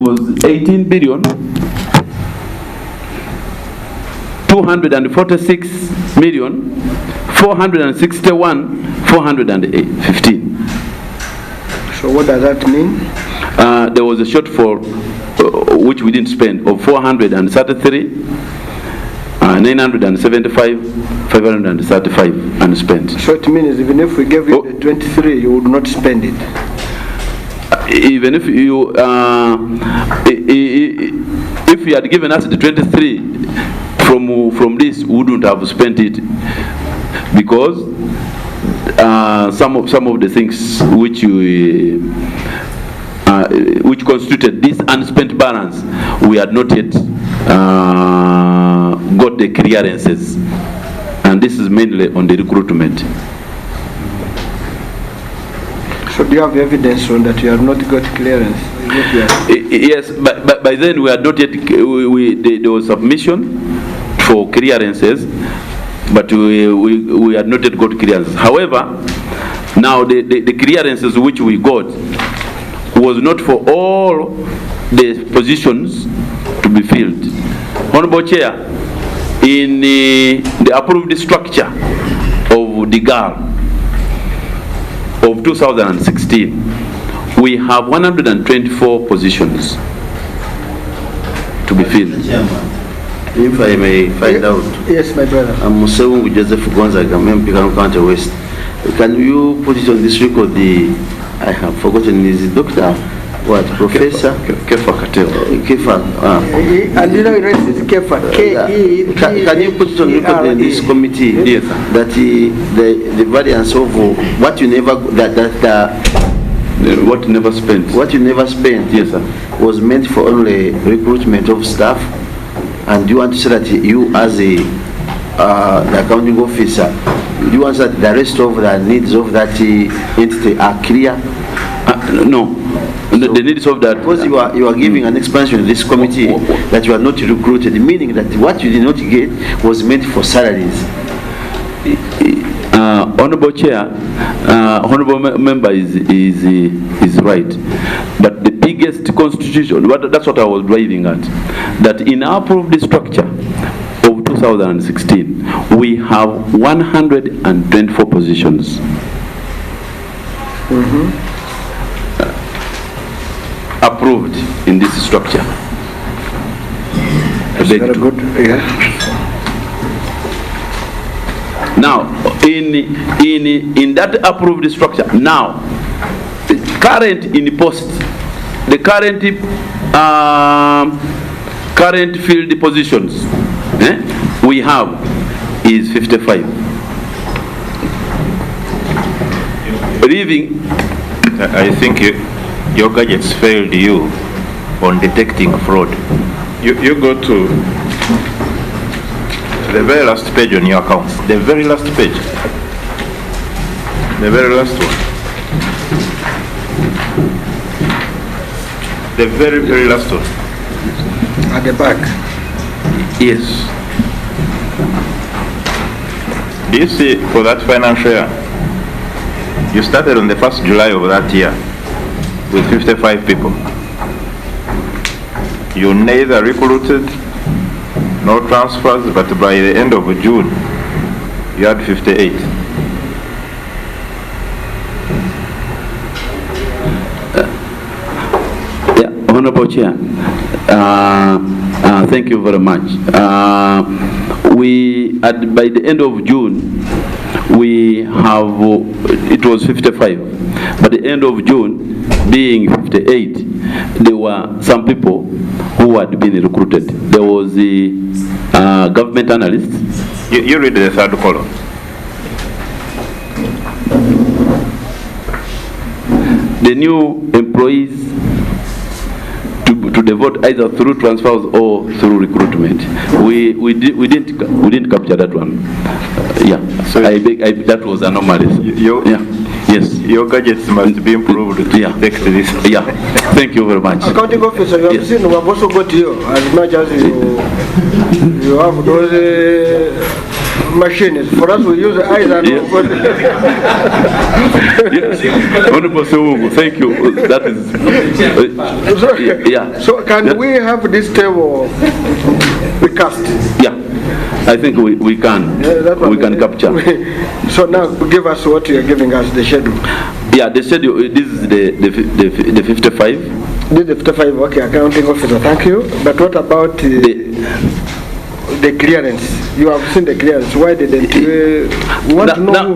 was 18 billion 246 million 461 415. So what does that mean? There was a shortfall which we didn't spend of 433 975 535 unspent. So it means even if we gave you the 23, you would not spend it. Even if you had given us the 23 from this, we wouldn't have spent it, because some of the things which constituted this unspent balance, we had not yet got the clearances, and this is mainly on the recruitment. So do you have evidence on that you have not got clearance? Yes, but by then we had not yet, there was submission for clearances, but we had not yet got clearances. However, now the clearances which we got was not for all the positions to be filled. Honorable Chair, in the approved structure of the GAL of 2016, we have 124 positions to be filled. If I may find out. Yes, my brother. I'm Museum Joseph Gonzaga, Memphis County West. Can you put it on this record? I have forgotten, is it Doctor? What? Professor? Kefa Kateo. Kefa. And you know the rest is Kefa. Can you put it on record in this committee? Yes, that the variance of what you never what never spent. What you never spent, yes, sir, was meant for only recruitment of staff, and you want to say that you as the accounting officer, you want that the rest of the needs of that entity are clear? No. So the needs of that, because you are giving an expansion to this committee that you are not recruited, meaning that what you did not get was meant for salaries. Honorable Chair, honorable member is right, but the biggest constitution, that's what I was driving at, that in our approved structure of 2016 we have 124 positions. Approved in this structure. Very good. Yeah. Now, in that approved structure, now the current in post, the current field positions we have is 55. Leaving, I think your gadgets failed you on detecting fraud. You go to the very last page on your accounts. The very last page. The very last one. The very, very last one. At the back. yes. Do you see for that financial year? You started on the 1st July of that year with 55 people. You neither recruited no transfers, but by the end of June, you had 58. Yeah, Honorable Chair, thank you very much. By the end of June, we have, it was 55. By the end of June, being 58, there were some people who had been recruited. There was the government analyst. You read the third column. The new employees to devote either through transfers or through recruitment. We didn't capture that one. Yeah. So that was anomalous. Yeah. Yes. Your gadgets must be improved to detect this. Yeah. Thank you very much. Accounting officer, you have seen we have also got you as much as you have those machines. For us, we use the eyes and Yes. Honorable Sewungu, thank you. That is. Yeah. So can we have this table recast? Yeah. I think we can. We can capture. So now give us what you are giving us, the schedule. Yeah, the schedule. This is the 55. This is the 55. Okay, accounting officer. Thank you. But what about the clearance? You have seen the clearance. Why didn't you? We want to know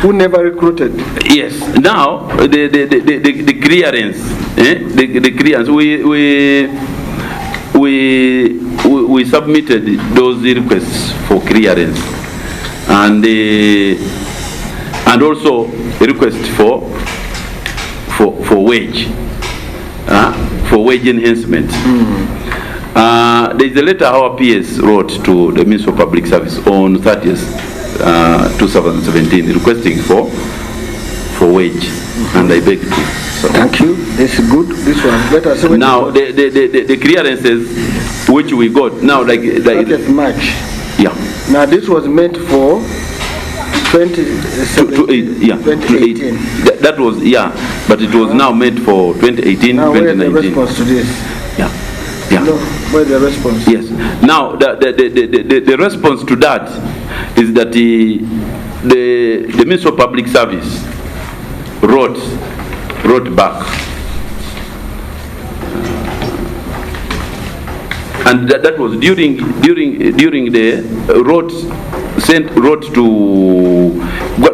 who never recruited. Yes. Now the clearance. The clearance. We submitted those requests for clearance, and also a request for wage enhancement. There is a letter our PS wrote to the Minister of Public Service on 30th 2017 requesting for wage, and I beg to. So thank you. This is good. This one. Let us see. Now the clearances which we got now like March. Yeah. Now this was meant for 2017. 2018. That was but it was now meant for 2018. Now 2019. Where's the response to this? Yeah. No, where's the response? Yes. Now the response to that is that the Minister of Public Service wrote back, and that was during the wrote to,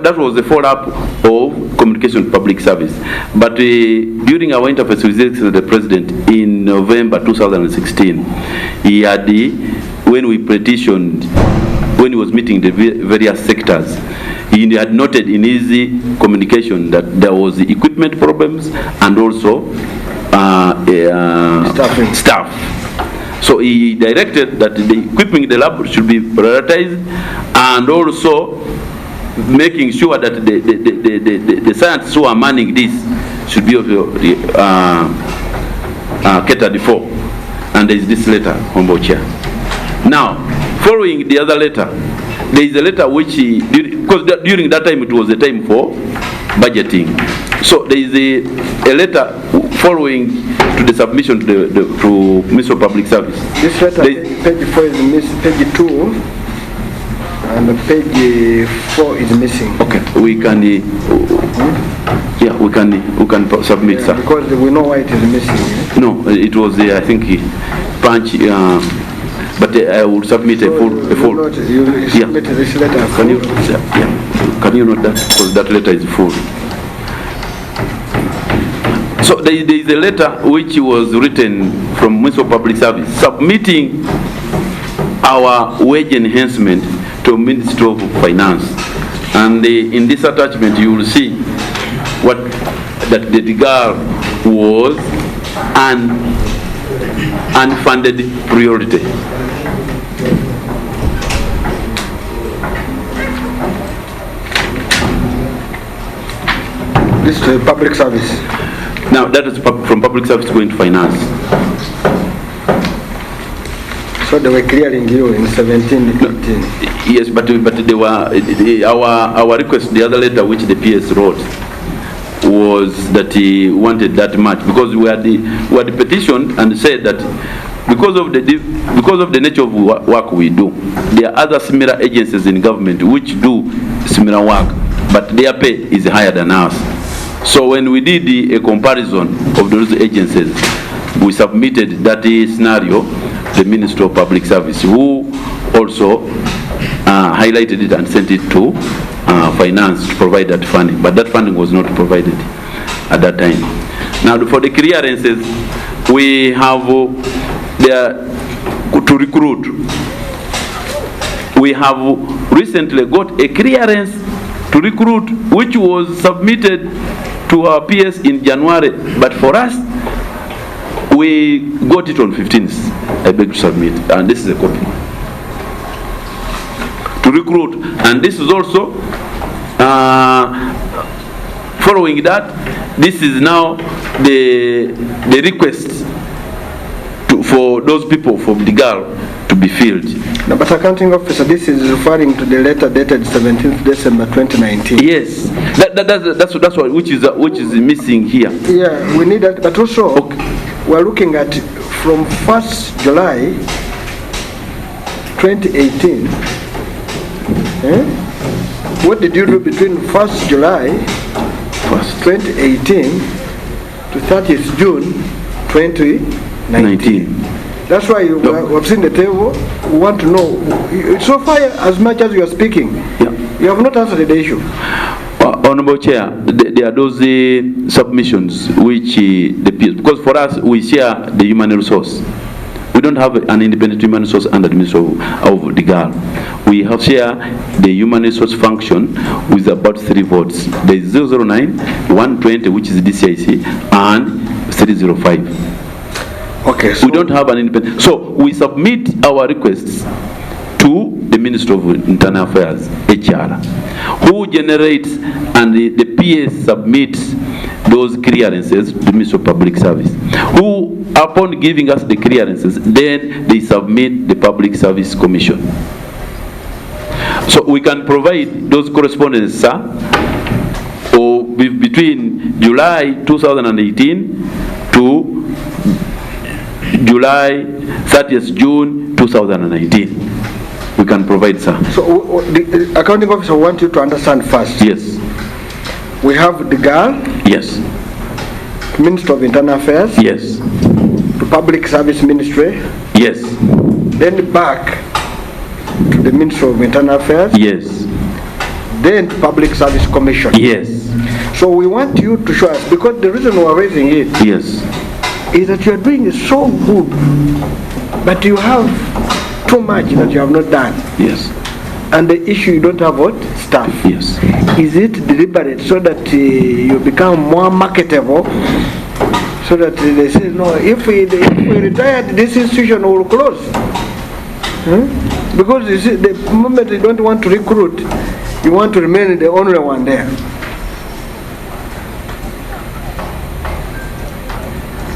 that was the follow-up of communication public service. But during our interface with the President in November 2016, he had when we petitioned, when he was meeting the various sectors, he had noted in his communication that there was equipment problems and also staff. So he directed that the equipping the lab should be prioritized, and also making sure that the scientists who are manning this should be catered for. And there is this letter, Honorable Chair. Now, following the other letter, there is a letter which, because during that time it was a time for budgeting. So there is a letter following to the submission to Minister of Public Service. This letter, page 4 is missing, page 2, and page 4 is missing. Okay, we can, we can submit, sir. Because we know why it is missing. No, it was, I think, punch. But I will submit a full. You submit this letter. Can you note that? Because that letter is full. So there is a letter which was written from Minister of Public Service submitting our wage enhancement to Ministry of Finance. And in this attachment you will see that the DIGAR was an unfunded priority. This is public service. Now that is from public service going to finance. So they were clearing you in 17, 18. Yes, but they were our request. The other letter which the PS wrote was that he wanted that much, because we had petitioned and said that because of the nature of work we do, there are other similar agencies in government which do similar work, but their pay is higher than ours. So when we did a comparison of those agencies, we submitted that scenario the Minister of Public Service, who also highlighted it and sent it to finance to provide that funding, but that funding was not provided at that time. Now for the clearances, we have to recruit. We have recently got a clearance to recruit, which was submitted to our PS in January, but for us, we got it on 15th. I beg to submit, and this is a copy. To recruit, and this is also following that. This is now the request for those people from the GAL to be filled. No, but accounting officer, this is referring to the letter dated 17th December 2019. Yes, that's what which is missing here. Yeah, we need that, but also we're looking at from 1st July 2018. What did you do between 1st July 2018 to 30th June 2019? That's why we've seen the table. We want to know. So far, as much as you are speaking, you have not answered the issue. Honorable Chair, there are those submissions which because for us we share the human resource. We don't have an independent human resource under the Ministry of the GAL. We have share the human resource function with about 3 votes. There is 009, 120, which is DCIC, and 305. Okay. So we don't have an independent. So we submit our requests to the Ministry of Internal Affairs, HR, who generates and the PS submits those clearances to the Ministry of Public Service, who, upon giving us the clearances, then they submit the Public Service Commission. So we can provide those correspondences, sir, or between July 2018 to July 30th June 2019. We can provide, sir. So the accounting officer wants you to understand first. Yes. We have the GAL. Yes. Minister of Internal Affairs. Yes. The Public Service Ministry. Yes. Then back to the Minister of Internal Affairs. Yes. Then to Public Service Commission. Yes. So we want you to show us, because the reason we are raising it yes. is that you are doing it so good, but you have too much that you have not done. Yes. And the issue, you don't have what? Staff. Yes. Is it deliberate so that you become more marketable? So that they say, no, if we retire, this institution will close. Because you see, the moment you don't want to recruit, you want to remain the only one there.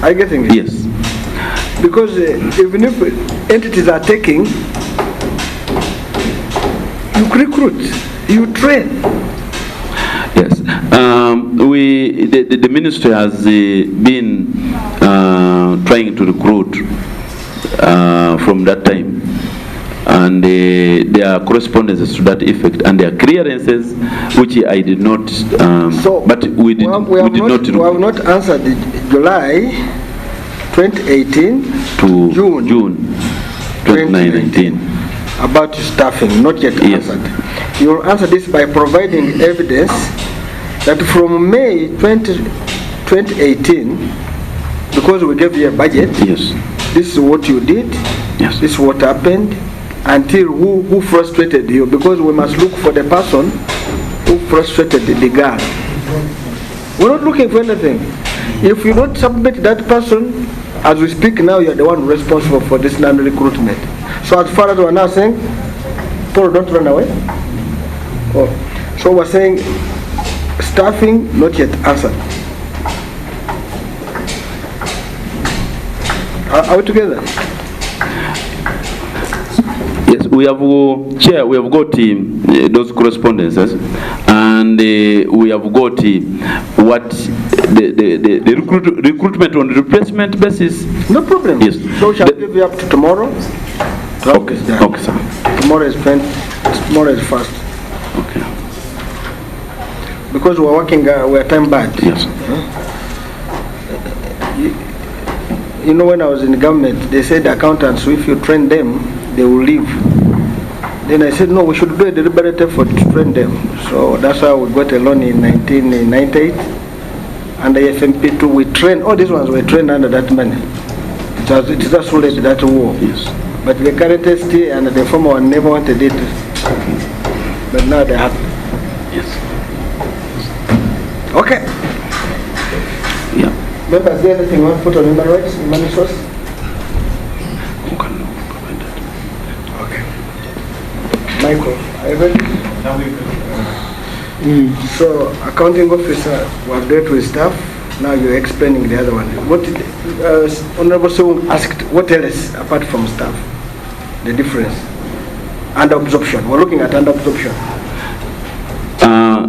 Are you getting it? Yes. Because even if entities are taking, you recruit, you train. Yes. The ministry has been trying to recruit from that time, and there are correspondences to that effect, and there are clearances which I did not. But we did not. We have not answered July 2018 to June 2019 about staffing, not yet answered. You will answer this by providing evidence that from May 2018, because we gave you a budget, yes, this is what you did, yes, this is what happened, until who frustrated you, because we must look for the person who frustrated the girl. We're not looking for anything. If you don't submit that person, as we speak now, you're the one responsible for this non-recruitment. So as far as we're now saying, Paul, don't run away. So we're saying staffing not yet answered. Are we together? Yes, we have, Chair, we have got those correspondences, and we have got what the recruitment on replacement basis. No problem. Yes. So shall we give you up to tomorrow? Okay, okay, sir. Tomorrow is 20, tomorrow is first. Okay. Because we're working, we're time bad. Yes. You know, when I was in the government, they said accountants, if you train them, they will leave. Then I said, no, we should do a deliberate effort to train them. So that's why we got a loan in 1998. Under FMP2, we trained, all these ones were trained under that money. It is just related to that war. Yes. But the current ST and the former one never wanted it. But now they have. Yes. Okay. Yeah. Remember, is there anything you want to put on human rights, human resource? Okay. Michael, are you ready? Now we can. So, accounting officer was dealt with staff. Now you're explaining the other one. What did Honorable Sung asked? What else apart from staff? the difference? Under absorption. We're looking at under absorption.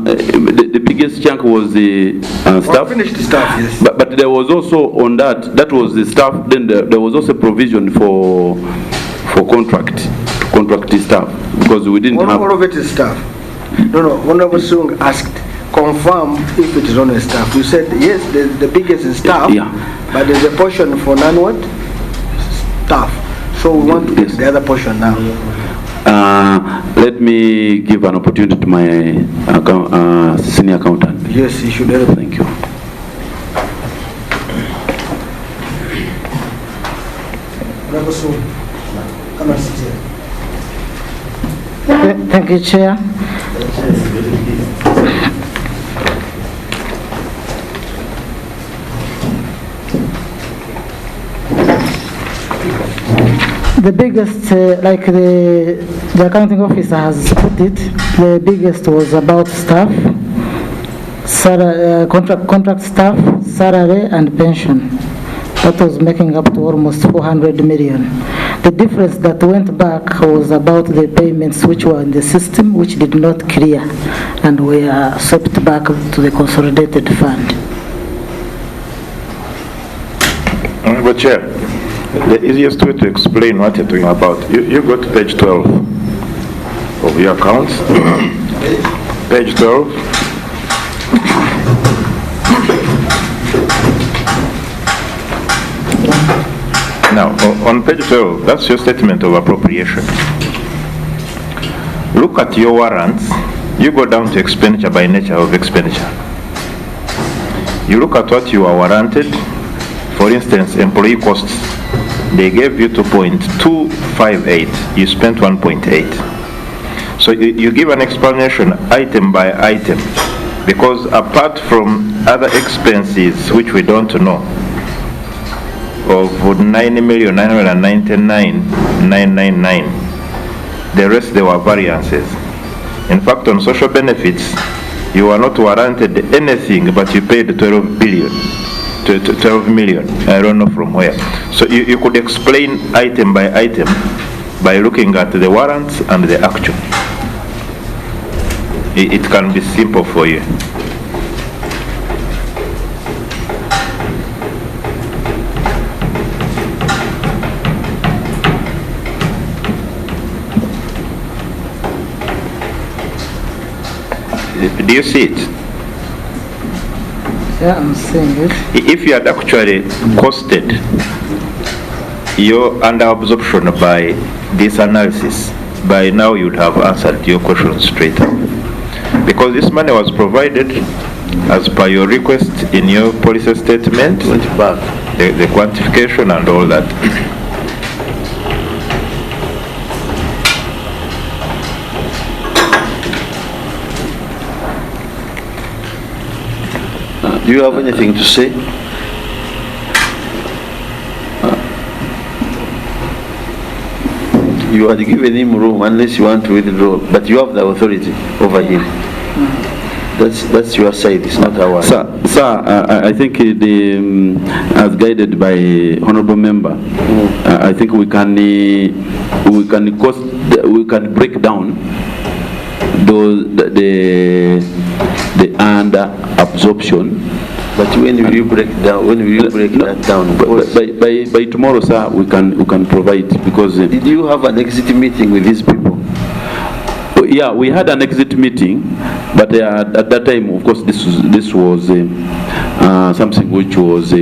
The biggest chunk was the staff. Finished staff, yes. But there was also on that was the staff. Then there was also provision for contract staff, because we didn't have. All of it is staff. No. Honorable Sung asked, confirm if it is only staff. You said yes, the biggest is staff. Yeah. But there's a portion for non-what? Staff. So we want to get the other portion now. Let me give an opportunity to my senior accountant. Yes, you should help. Thank you. Thank you, Chair. The biggest, like the accounting officer has put it, the biggest was about staff, contract staff, salary and pension. That was making up to almost 400 million. The difference that went back was about the payments which were in the system, which did not clear, and were swept back to the consolidated fund. But Chair, the easiest way to explain what you're talking about, you go to page 12 of your accounts. Page 12. Now, on page 12, that's your statement of appropriation. Look at your warrants. You go down to expenditure by nature of expenditure. You look at what you are warranted. For instance, employee costs. They gave you 2.258. You spent 1.8. So you give an explanation item by item, because apart from other expenses which we don't know, of 9,999,999, the rest there were variances. In fact, on social benefits, you are not warranted anything, but you paid 12 million. I don't know from where. So you could explain item by item by looking at the warrants and the actual. It can be simple for you. Do you see it? Yeah, I'm seeing it. If you had actually costed your under absorption by this analysis, by now you'd have answered your question straight up. Because this money was provided as per your request in your policy statement, the quantification and all that. Do you have anything to say? You had given him room unless you want to withdraw, but you have the authority over him. That's your side, it's not ours. Sir, I think as guided by honourable member, I think we can break down the under absorption. But when will you break down? When will you break that down? By tomorrow, sir, we can provide, because. Did you have an exit meeting with these people? Yeah, we had an exit meeting, but at that time, of course, this was something which was.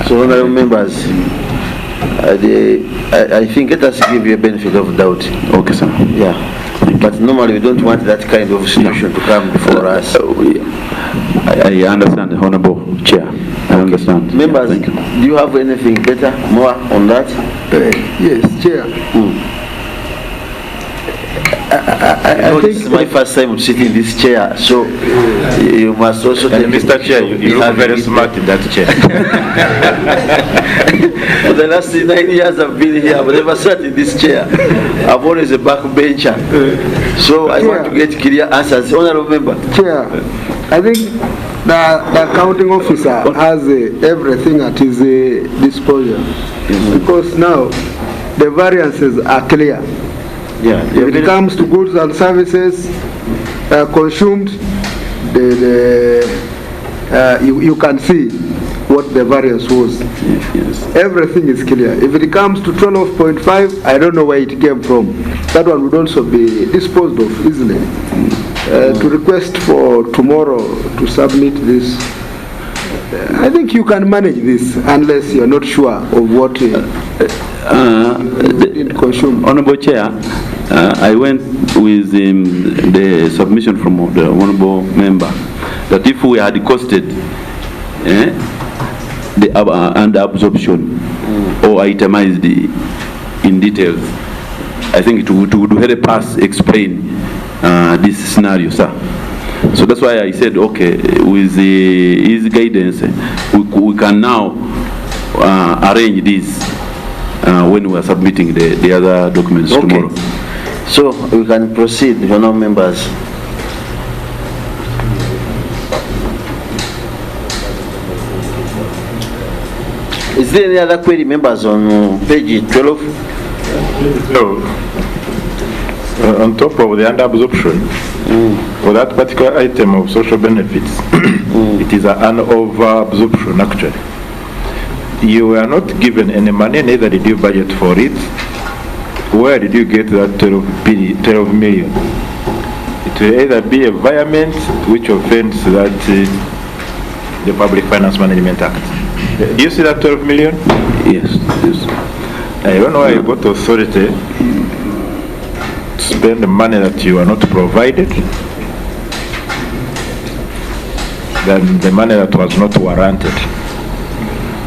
So, honourable members, I think let us give you a benefit of doubt. Okay, sir. Yeah. But normally we don't want that kind of situation to come before us. I understand, Honourable Chair. I understand. Members, do you have anything better, more on that? Yes, Chair. I think this is my first time sitting in this chair, so you must also take Mr. Chair, you look very smart in that chair. For the last 9 years I've been here, I've never sat in this chair. I'm always a backbencher. So I want to get clear answers. Honourable Member. Chair, I think the accounting officer has everything at his disposal. Because now, the variances are clear. Yeah. If it comes to goods and services consumed, you can see what the variance was. Yes. Everything is clear. If it comes to 12.5, I don't know where it came from. That one would also be disposed of easily. To request for tomorrow to submit this, I think you can manage this unless you're not sure of what you did consume. Honorable Chair, I went with the submission from the honorable member that if we had costed the under absorption or itemized in details, I think it would help us explain this scenario, sir. So that's why I said, okay, with his guidance, we can now arrange this when we are submitting the other documents tomorrow. So we can proceed, honourable members. Is there any other query, members, on page 12? No. On top of the under absorption, for that particular item of social benefits, it is an over absorption actually. You were not given any money, neither did you budget for it. Where did you get that 12 million? It will either be a violation which offends that the Public Finance Management Act. Do you see that 12 million? Yes. I don't know why you got authority to spend the money that you are not provided than the money that was not warranted.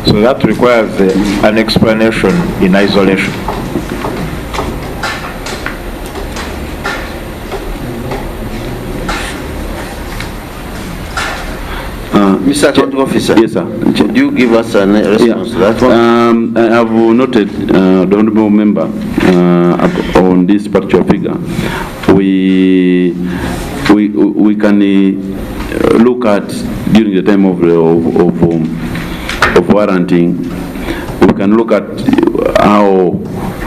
So that requires an explanation in isolation. Mr. Accounting Officer. Yes, sir. Could you give us a response to that one? I have noted the honourable member on this particular figure. We can look at during the time of warranting. We can look at how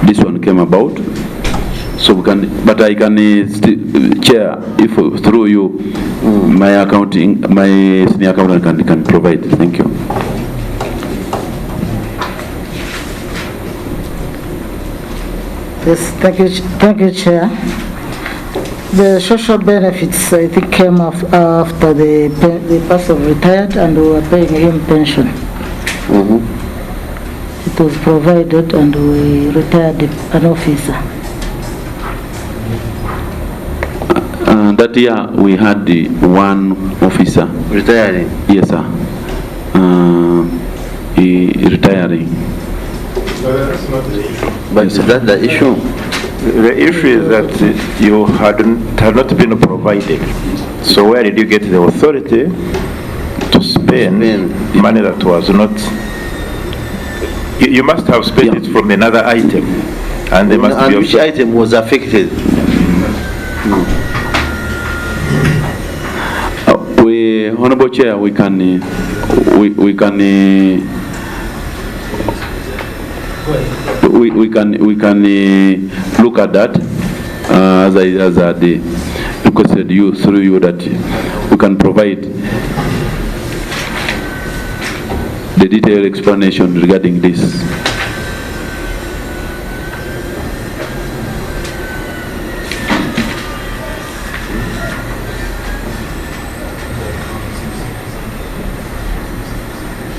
this one came about. So we can, but I can chair if through you, my senior accountant can provide. Thank you. Yes, thank you, Chair. The social benefits, I think, came after the person retired and we were paying him pension. It was provided and we retired an officer. That year we had the one officer Retiring? Yes, sir. He retiring. But is that the issue? The issue is that you had not been provided. So where did you get the authority to spend money that was not? You must have spent it from another item, and they must be. Which item was affected? Honorable Chair, we can look at that as I requested through you that we can provide the detailed explanation regarding this.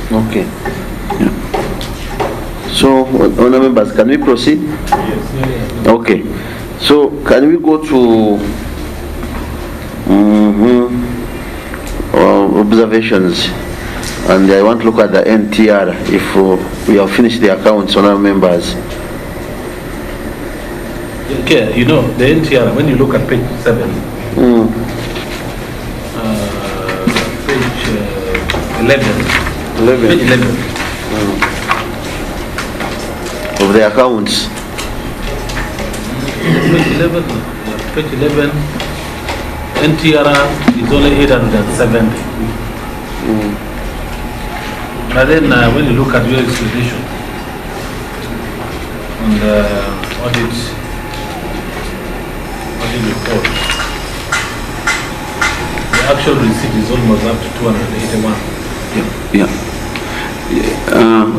Okay. Yeah. So, honourable members, can we proceed? Yes. Okay. So, can we go to observations? And I want to look at the NTR if we have finished the accounts, honourable members. Okay, you know, the NTR, when you look at page 7, page 11. Page 11. Of the accounts. Page 11, NTR is only 870. But then when you look at your explanation, on the audit report, the actual receipt is almost up to 281. Yeah.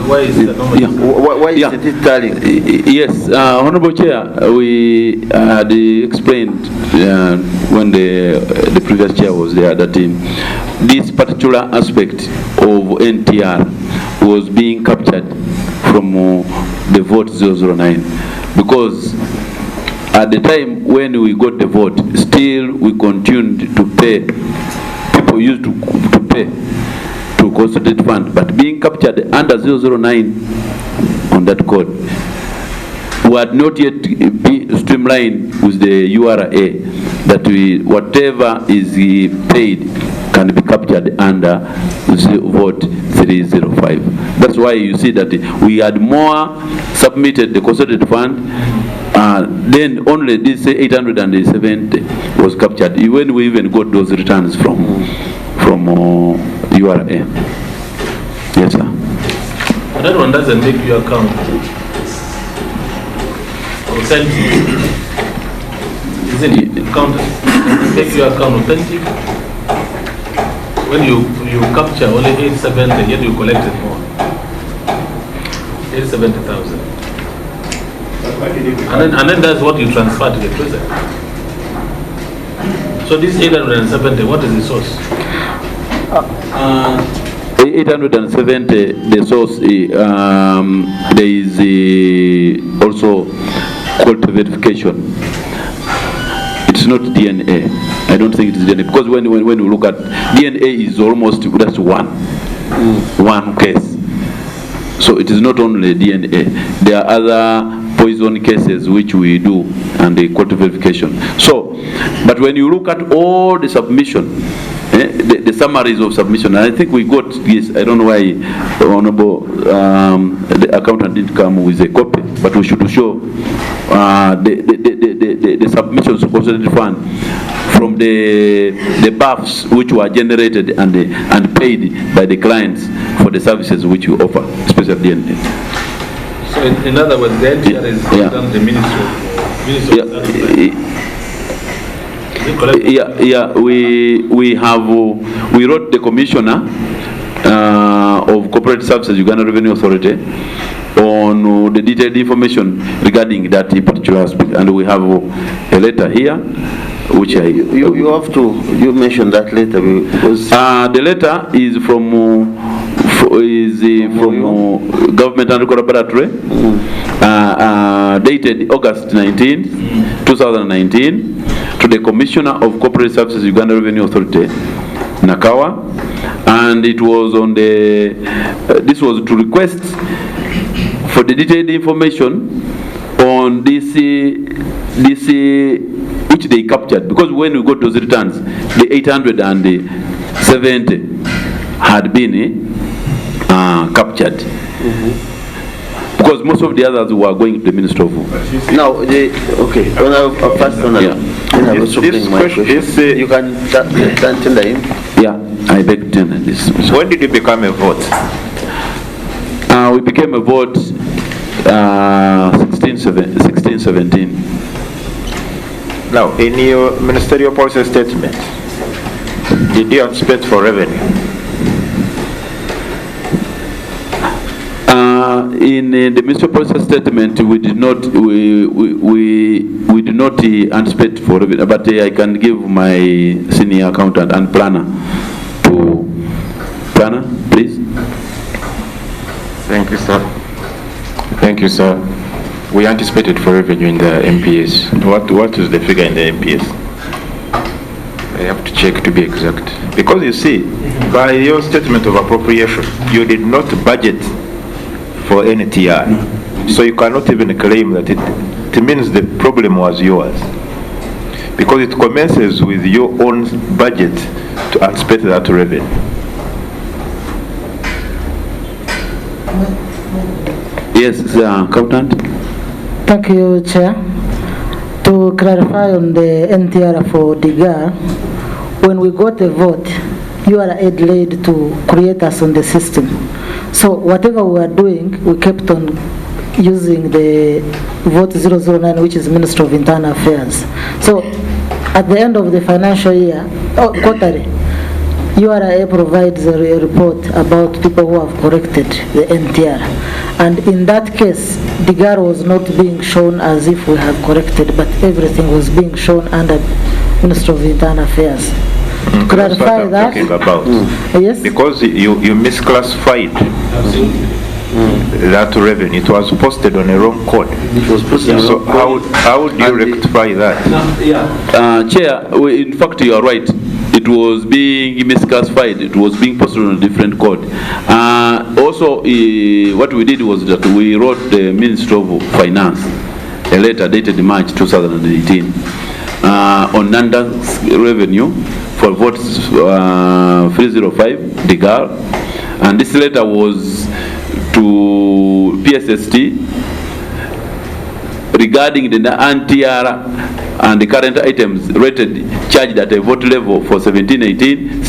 Why is the number? Yeah. Why is it telling? Yes, Honorable Chair, we had explained when the previous chair was there that this particular aspect of NTR was being captured from the vote 009, because at the time when we got the vote, still we continued to pay. People used to pay to consolidate fund, but being captured under 009 on that code, we had not yet be streamlined with the URA that whatever is paid can be captured under vote 305. That's why you see that we had more submitted the consolidated fund, then only this 870 was captured when we even got those returns from URA. Yes, sir. But that one doesn't make your account authentic. Isn't it? Make your account authentic. When you capture only 870, yet you collected more. 870,000. And then that's what you transfer to the treasury. So this 870, what is the source? 870, the source, there is also quality verification. It's not DNA. I don't think it is DNA, because when we look at DNA is almost just one case. So it is not only DNA. There are other poison cases which we do and the quality verification. So, but when you look at all the submission, the summaries of submission, and I think we got this. I don't know why Honorable the accountant didn't come with a copy, but we should show the submissions of consolidated fund from the BAFs which were generated and paid by the clients for the services which we offer, especially DNA. So in other words, the NTR is done the Ministry we wrote the Commissioner of Corporate Services, Uganda Revenue Authority, on the detailed information regarding that particular aspect, and we have a letter here, which you have to mention that letter, because the letter is from Government Analytical Labotory, dated August 19, 2019, to the Commissioner of Corporate Services, Uganda Revenue Authority, Nakawa, and it was on the. This was to request for the detailed information on this which they captured, because when we got those returns, the 870 had been captured. Because most of the others were going to the Ministry of Now, okay, first on you can tender him. Yeah, I beg to tender this. When did it become a vote? We became a vote 1617. Now, in your ministerial policy statement, did you anticipate for revenue? In the ministerial policy statement, we did not anticipate for revenue, but I can give my senior accountant and planner to planner, please. Thank you, sir. Thank you, sir. We anticipated for revenue in the MPS. What is the figure in the MPS? I have to check to be exact. Because you see, by your statement of appropriation, you did not budget for any TR. So you cannot even claim that it means the problem was yours. Because it commences with your own budget to anticipate that revenue. Yes, accountant. Thank you, Chair. To clarify on the NTR for DIGA, when we got the vote, you are led to create us on the system. So whatever we were doing, we kept on using the vote 009, which is Ministry of Internal Affairs. So at the end of the financial year, quarterly, URA provides a report about people who have corrected the NTR. And in that case, DIGAR was not being shown as if we have corrected, but everything was being shown under Ministry of Internal Affairs. To clarify that, talking about. Yes? Because you misclassified that revenue. It was posted on a wrong code. It was posted So on a wrong code. how do you rectify that? Chair, in fact, you are right. It was being misclassified. It was being posted on a different code. Also, what we did was that we wrote the Ministry of Finance a letter dated March 2018 on non-tax revenue for votes 305 DIGAR, and this letter was to PSST regarding the NTR and the current items rated charged at a vote level for 1718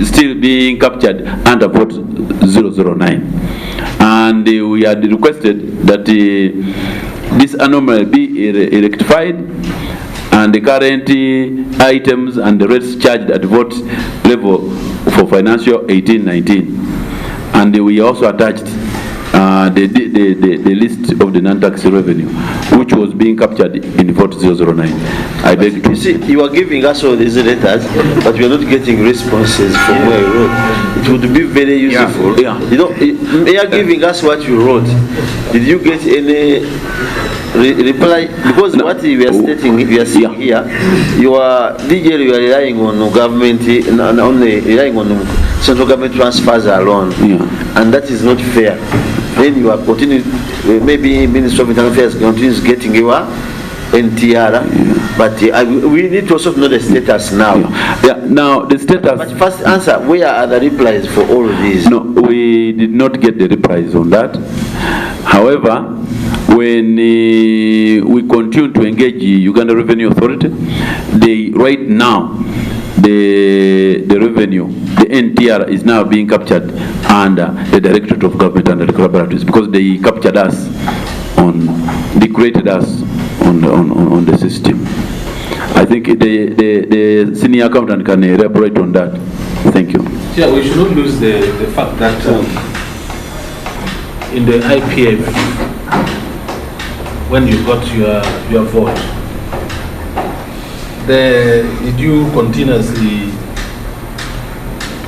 still being captured under vote 009, and we had requested that this anomaly be rectified and the current items and the rates charged at vote level for financial 18-19, and we also attached the list of the non-tax revenue, which was being captured in vote 009. I beg to. You see, you are giving us all these letters, but we are not getting responses from where you wrote. It would be very useful. Yeah. You know, they are giving us what you wrote. Did you get any reply? Because what we are stating, we are seeing here, you are relying on government, only relying on central government transfers alone, and that is not fair. Then you are continuing, maybe Ministry of Internal Affairs continues getting your NTR, but we need to also know the status now. Now the status. But first answer, where are the replies for all of these? No, we did not get the replies on that. However, when we continue to engage the Uganda Revenue Authority, right now the revenue, the NTR, is now being captured under the Directorate of Government and the Collaboratives, because they captured us they created us on the system. I think the senior accountant can elaborate on that. Thank you. Yeah, we should not lose the fact that in the IPF, when you got your vote, did you continuously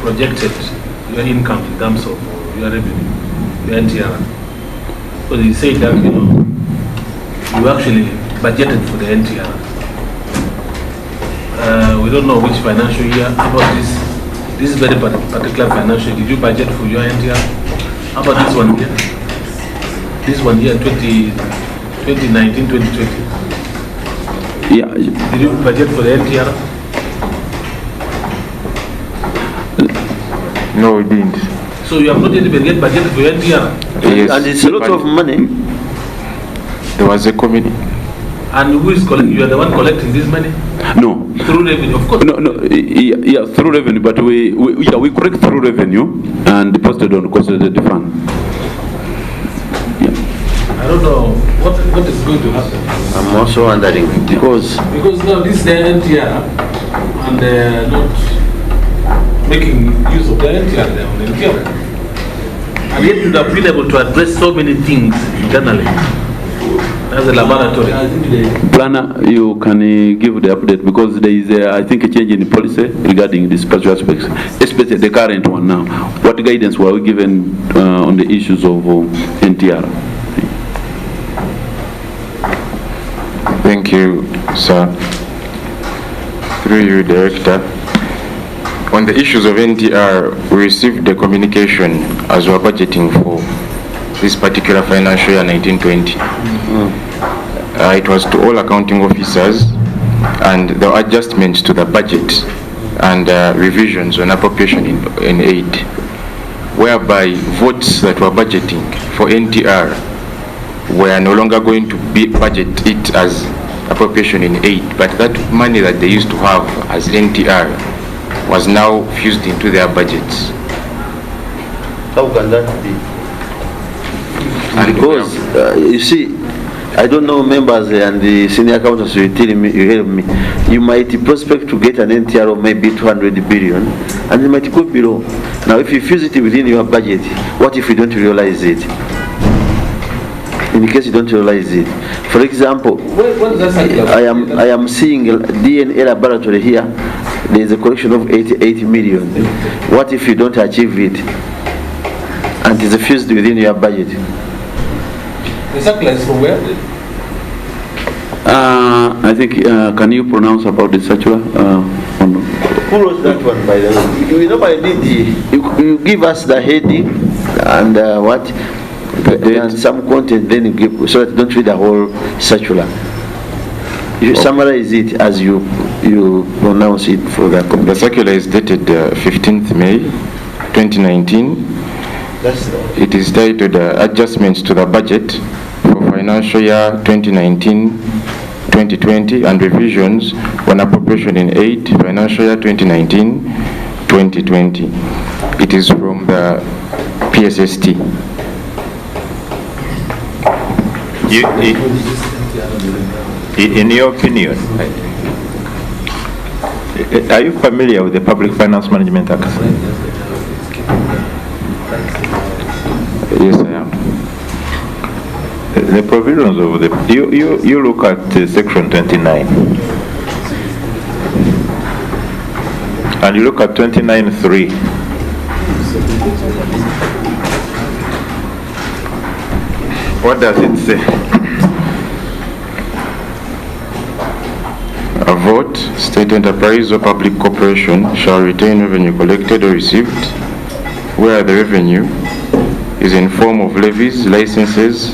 projected your income in terms of your revenue, your NTR? Because you said that, you actually budgeted for the NTR. We don't know which financial year. How about this very particular financial year? Did you budget for your NTR? How about this one here? This one here, 2019, 2020. Yeah. Did you budget for the NTR? No, we didn't. So you have not even get budgeted for your NTR? Yes. And it's a lot of money. There was a committee. And who is collecting? You are the one collecting this money? No. Through revenue, of course. No, yeah, through revenue, but we collect through revenue and deposited on consolidated fund. I don't know what is going to happen. I'm also wondering, because now this is the NTR and they're not making use of the NTR, they're on the NTR. And yet you have been able to address so many things internally as a laboratory. Planner, you can give the update, because there is, I think, a change in policy regarding these special aspects, especially the current one now. What guidance were we given on the issues of NTR? Thank you, sir. Through you, Director. On the issues of NTR, we received the communication as we are budgeting for this particular financial year 1920. It was to all accounting officers, and there were adjustments to the budget and revisions on appropriation in aid, whereby votes that were budgeting for NTR were no longer going to be budget it as appropriation in aid, but that money that they used to have as NTR was now fused into their budgets. how can that be? Because, you see, I don't know members and the senior accountants will tell me, you help me. You might prospect to get an NTR of maybe 200 billion, and it might go below. Now, if you fuse it within your budget, what if you don't realize it? In case you don't realize it. For example, I am seeing a DNA laboratory here. There is a collection of 88 million. What if you don't achieve it? And it is fused within your budget? The circular is from where? I think, can you pronounce about the circular? Who wrote that one, by the way? You normally need you give us the heading and what? And some content, then you give, so that you don't read the whole circular. You summarize it as you pronounce it for the company. The circular is dated 15th May 2019. It is titled Adjustments to the Budget for Financial Year 2019-2020 and Revisions on Appropriation in Aid Financial Year 2019-2020. It is from the PSST. In your opinion, are you familiar with the Public Finance Management Act? Yes, I am. The provisions of the you look at section 29 and you look at 29(3). What does it say? A vote, state enterprise or public corporation shall retain revenue collected or received where the revenue is in form of levies, licenses,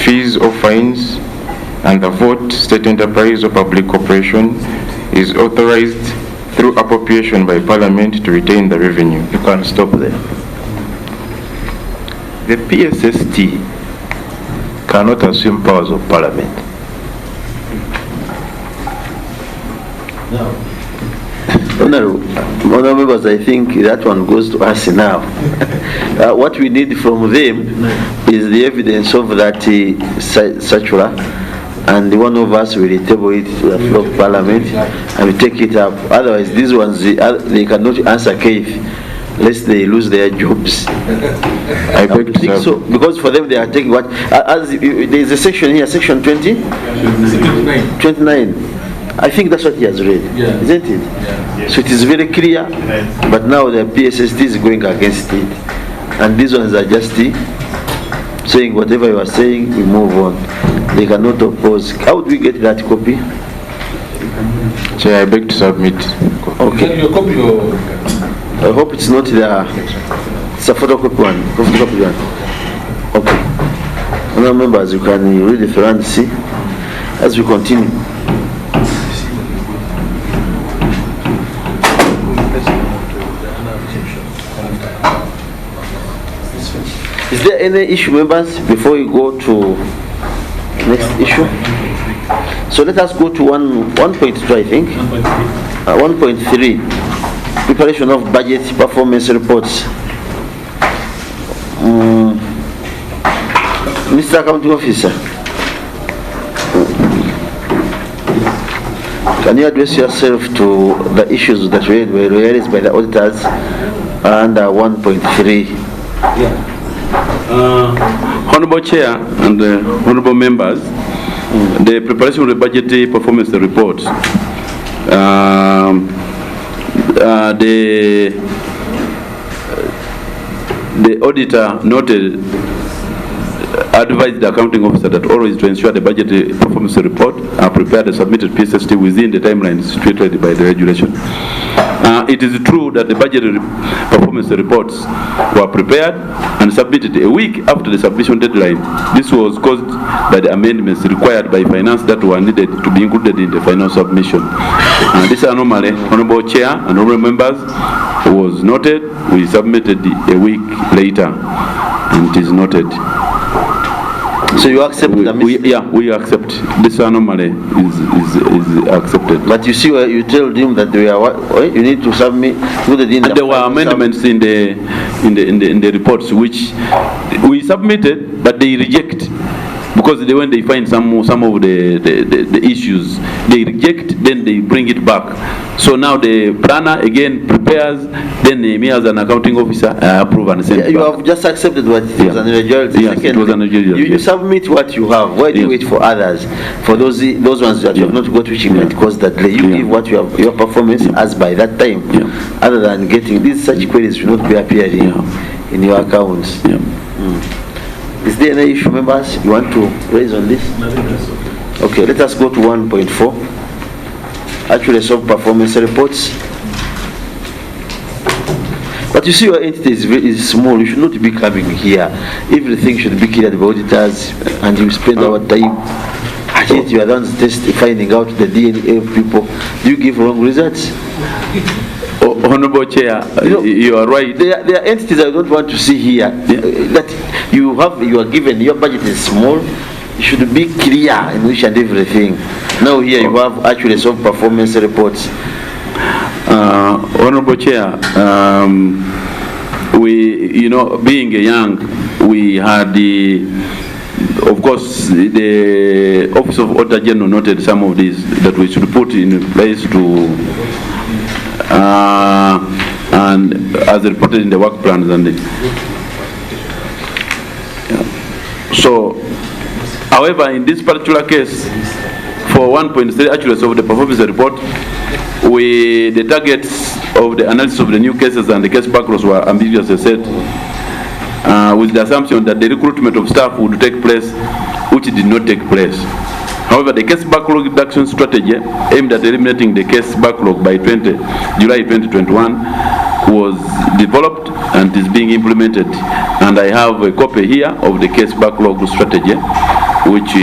fees or fines, and the vote, state enterprise or public corporation is authorized through appropriation by Parliament to retain the revenue. You can stop there. The PSST cannot assume powers of Parliament. Honorable members, I think that one goes to us now. What we need from them is the evidence of that circular, and one of us will table it to the floor of Parliament and we take it up. Otherwise, these ones, they cannot answer case lest they lose their jobs. I beg to think so, because for them they are taking what? There is a section here, section 20? 29. I think that's what he has read, isn't it? Yeah. So it is very clear, but now the PSST is going against it. And these ones are just saying whatever you are saying, we move on. They cannot oppose. How do we get that copy? Chair, I beg to submit. Okay. Your copy or? I hope it's not there. It's a photocopy one. Photocopy one. Okay. Now members, you can read it and see as we continue. Is there any issue, members, before we go to next issue? So let us go to 1.2, I think. 1.3, preparation of budget performance reports. Mr. Accounting Officer, can you address yourself to the issues that were raised by the auditors under 1.3? Yeah. Honorable Chair and honorable members, the preparation of the budget performance report, the auditor noted, advised the accounting officer that always to ensure the budget performance report are prepared and submitted PSST within the timelines stipulated by the regulation. It is true that the budget performance reports were prepared and submitted a week after the submission deadline. This was caused by the amendments required by finance that were needed to be included in the final submission. This anomaly, Honorable Chair and honorable members, was noted. We submitted a week later, and it is noted. So you accept the mistake? We accept. This anomaly is accepted. But you see, you told him that you need to submit. And there were amendments in the reports which we submitted, but they reject. Because when they find some of the issues, they reject, then they bring it back. So now the planner again prepares, then me as an accounting officer approve and send you back. have just accepted what it was an irregularity. Yes, it was an irregularity. You submit what you have. Why do you wait for others? For those ones that you have not got, which might cause that delay, you give what you have, your performance as by that time. Other than getting these such queries should not be appearing in your accounts. Is there any issue, members, you want to raise on this? Okay, let us go to 1.4. Accuracy of performance reports. But you see, your entity is small. You should not be coming here. Everything should be cleared by auditors, and you spend our time. And yet you are the ones finding out the DNA of people. Do you give wrong results? Honorable Chair, you are right. There are entities I don't want to see here. That you are given, your budget is small. You should be clear in which and everything. Now here you have accuracy of performance reports. Honorable Chair, we, being young, we had of course, the Office of Auditor General noted some of these that we should put in place to and as reported in the work plans and so, however, in this particular case, for 1.3 accuracy of the performance report, the targets of the analysis of the new cases and the case backlogs were ambiguously set, with the assumption that the recruitment of staff would take place, which did not take place. However, the case backlog reduction strategy aimed at eliminating the case backlog by July 2021 was developed and is being implemented. And I have a copy here of the case backlog strategy, which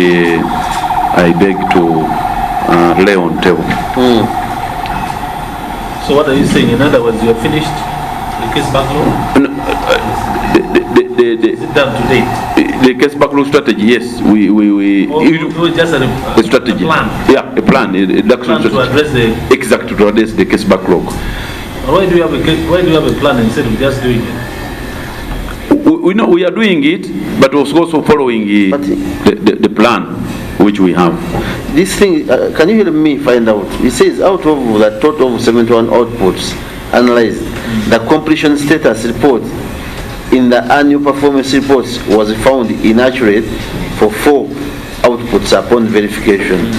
I beg to lay on table. So what are you saying? In other words, you have finished the case backlog? No, is it done to date? The case backlog strategy, yes. We just a strategy. A plan. Yeah, a plan. To address the exactly to address the case backlog. Why do you have a plan instead of just doing it? We know we are doing it, but also following the plan which we have. This thing, can you help me find out? It says out of the total of 71 outputs analyzed, the completion status report in the annual performance reports was found inaccurate for 4 outputs upon verification.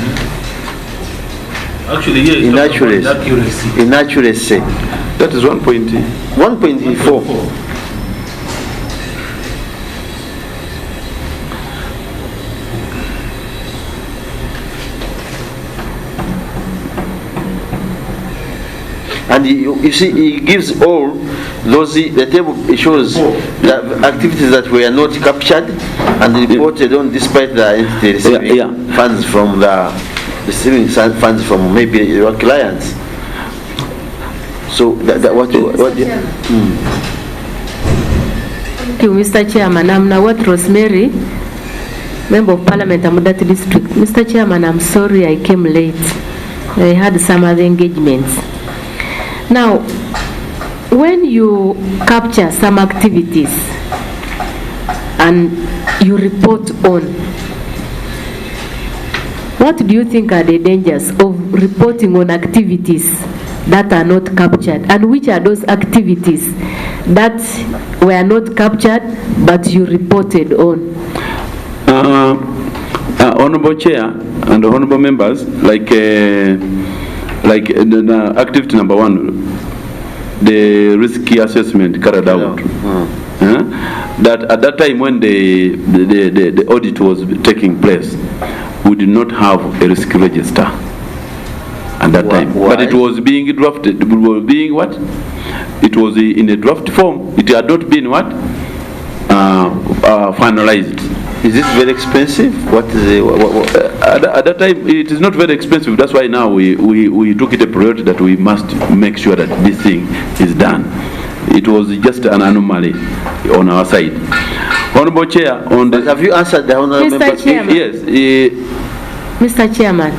Actually, here it's inaccuracy. That is 1.4. And you see, he gives all those, the table shows the activities that were not captured and reported on despite the entity receiving funds from maybe your clients. So what Thank you, Mr. Chairman. I'm Nawat Rosemary, Member of Parliament, Amudati District. Mr. Chairman, I'm sorry I came late. I had some other engagements. Now, when you capture some activities and you report on, what do you think are the dangers of reporting on activities that are not captured? And which are those activities that were not captured but you reported on? Honorable Chair and honorable members, like activity number 1, the risky assessment carried out. That at that time when the audit was taking place, we did not have a risk register at that time. Why? But it was being drafted. It was being what? It was in a draft form. It had not been what? Finalized. Is this very expensive? What is it? At that time, it is not very expensive. That's why now we took it a priority that we must make sure that this thing is done. It was just an anomaly on our side. Honorable Chair, on But the... have you answered the honorable Mr. member? Chairman. Yes, Mr. Chairman,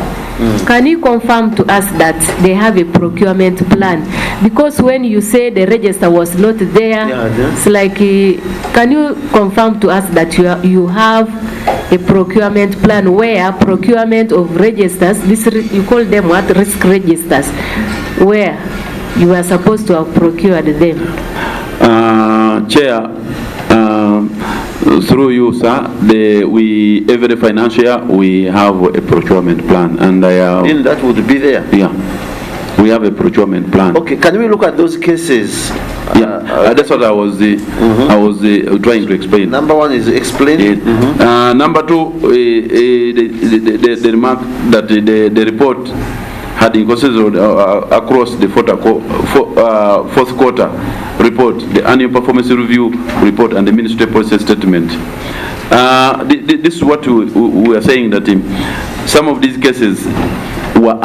can you confirm to us that they have a procurement plan? Because when you say the register was not there, it's like, can you confirm to us that you have a procurement plan where procurement of registers, you call them what, risk registers, where you are supposed to have procured them? Chair, through you, sir, every financial year we have a procurement plan, and Then that would be there. yeah, we have a procurement plan. Okay, can we look at those cases? Yeah, that's what I was trying to explain. Number one is explain. Number two, the remark that the report had inconsistencies across the fourth quarter report, the annual performance review report, and the ministry policy statement. This is what we are saying, that some of these cases were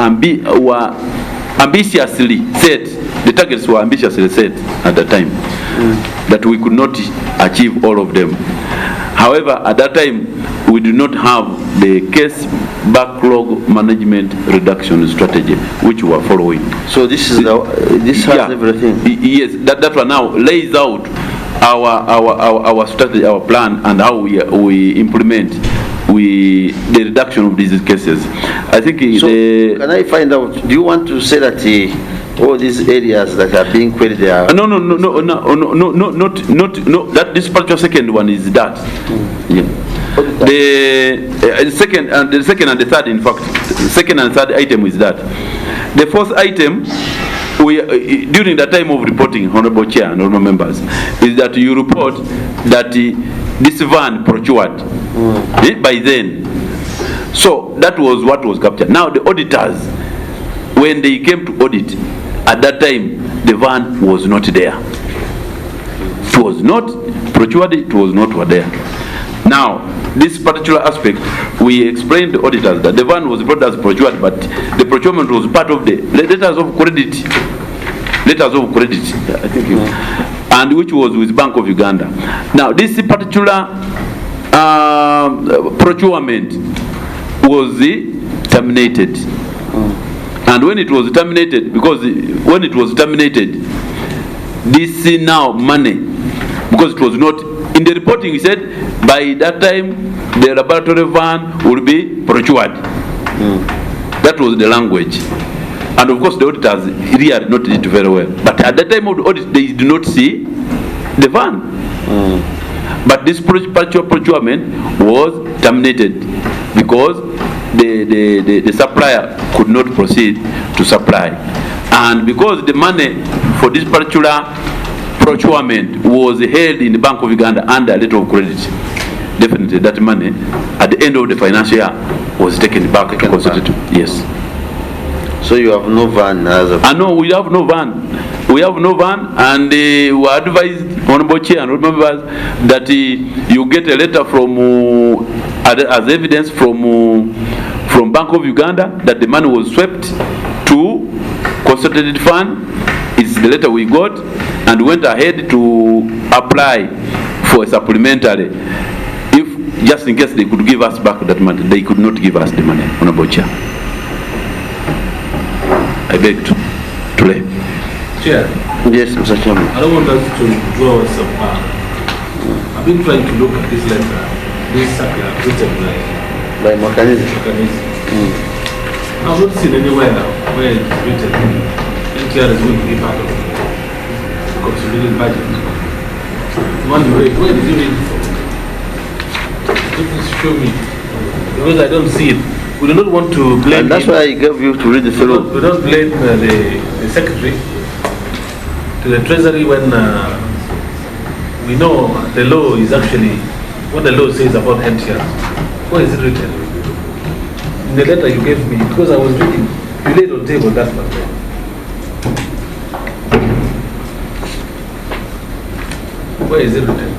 ambitiously set. The targets were ambitiously set at the time, that we could not achieve all of them. However, at that time, we do not have the case backlog management reduction strategy, which we are following. So this is this has everything. Yes, that one now lays out our strategy, our plan, and how we implement the reduction of these cases. I think. So can I find out? Do you want to say that all these areas that are being queried there? No. That this particular second one is that. Yeah. The second and the third, in fact, the second and third item is that. The fourth item, during the time of reporting, Honorable Chair and Honorable Members, is that you report that this van procured by then. So that was what was captured. Now the auditors, when they came to audit, at that time the van was not there. It was not procured. It was not there. Now, this particular aspect, we explained to the auditors that the van was brought as procured, but the procurement was part of the letters of credit. Letters of credit, I think, and which was with Bank of Uganda. Now, this particular procurement was terminated. And when it was terminated, this now money, because it was not in the reporting, he said by that time the laboratory van will be procured. That was the language, and of course the auditors really had not did it very well. But at the time of the audit, they did not see the van. But this partial procurement was terminated because the supplier could not proceed to supply, and because the money for this particular procurement was held in the Bank of Uganda under a letter of credit, definitely that money at the end of the financial year was taken back. Yes. So you have no van as of... No, we have no van. We have no van, and we were advised, Honorable Chair and members, that you get a letter from as evidence from Bank of Uganda that the money was swept to consolidated fund. It's the letter we got, and went ahead to apply for a supplementary. If just in case they could give us back that money, they could not give us the money, Honorable Chair. I beg to lay. Chair. Yes, Mr. Chairman. I don't want us to draw us apart. I've been trying to look at this letter, this circular, by mechanism. I've not seen anywhere now where it's written NTR is going to be part of the consolidated budget. Where did you read it from? Please show me, because I don't see it. We do not want to blame. And that's why I gave you to read the fellow. We don't blame the secretary to the treasury when we know the law is actually what the law says about NTR. Where is it written? In the letter you gave me, because I was reading, you laid on the table that one. Where is it written?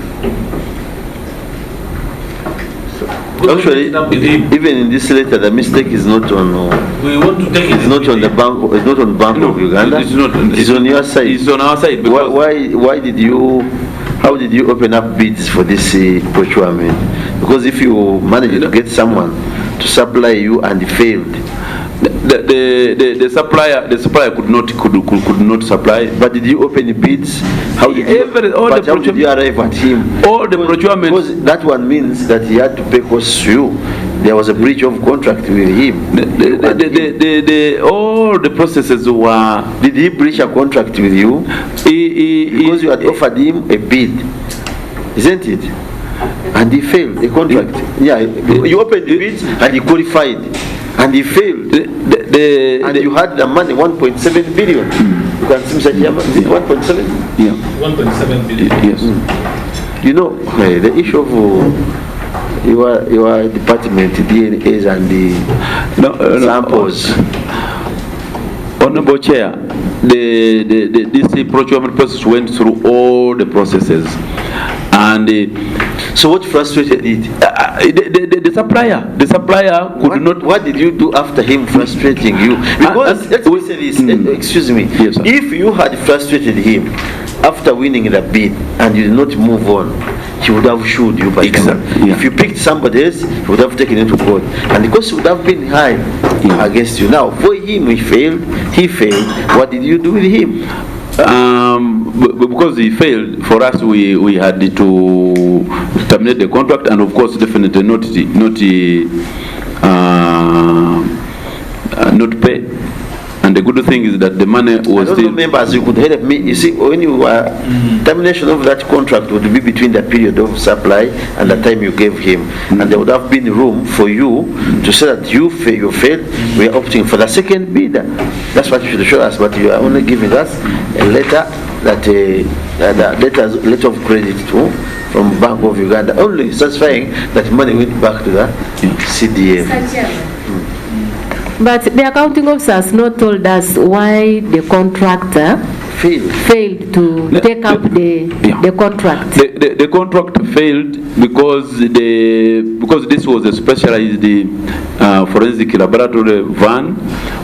Actually, even in this letter, the mistake is not on. We want to take it. It's not on the bank. It's not on Bank of Uganda. It's not. It's on your side. It's on our side. Why did you how did you open up bids for this procurement? Because if you managed to get someone to supply you and failed, the supplier could not supply. But did you open the bids? How did you arrive at him? All the procurement. Because that one means that he had to pay costs to you. There was a breach of contract with him. All the processes were. Did he breach a contract with you? Because you had offered him a bid, isn't it? And he failed the contract. Yeah, you opened the bid and he qualified. And he failed. And you had the money, 1.7 billion. You can see, Mr. Chairman, is it 1.7? Yeah. 1.7 billion. Yes. You know, the issue of your department, DNAs and the samples. Honorable Chair, this procurement process went through all the processes. And so what frustrated it? The supplier could not. What did you do after him frustrating you? Because let me say this. Excuse me. Yes, sir. If you had frustrated him after winning the bid and you did not move on, he would have sued you by now. Yeah. If you picked somebody else, he would have taken it to court, and the cost would have been high against you. Now, for him, he failed. What did you do with him? Because he failed, for us we had to terminate the contract, and of course definitely not pay. And the good thing is that the money was still. Members, you could help me. You see, when you termination of that contract would be between the period of supply and the time you gave him, and there would have been room for you to say that you failed. We are opting for the second bidder. That's what you should show us. But you are only giving us a letter letter of credit from Bank of Uganda, only satisfying that money went back to the CDM. But the accounting officer has not told us why the contractor failed to take up the contract. The contract failed because this was a specialized forensic laboratory van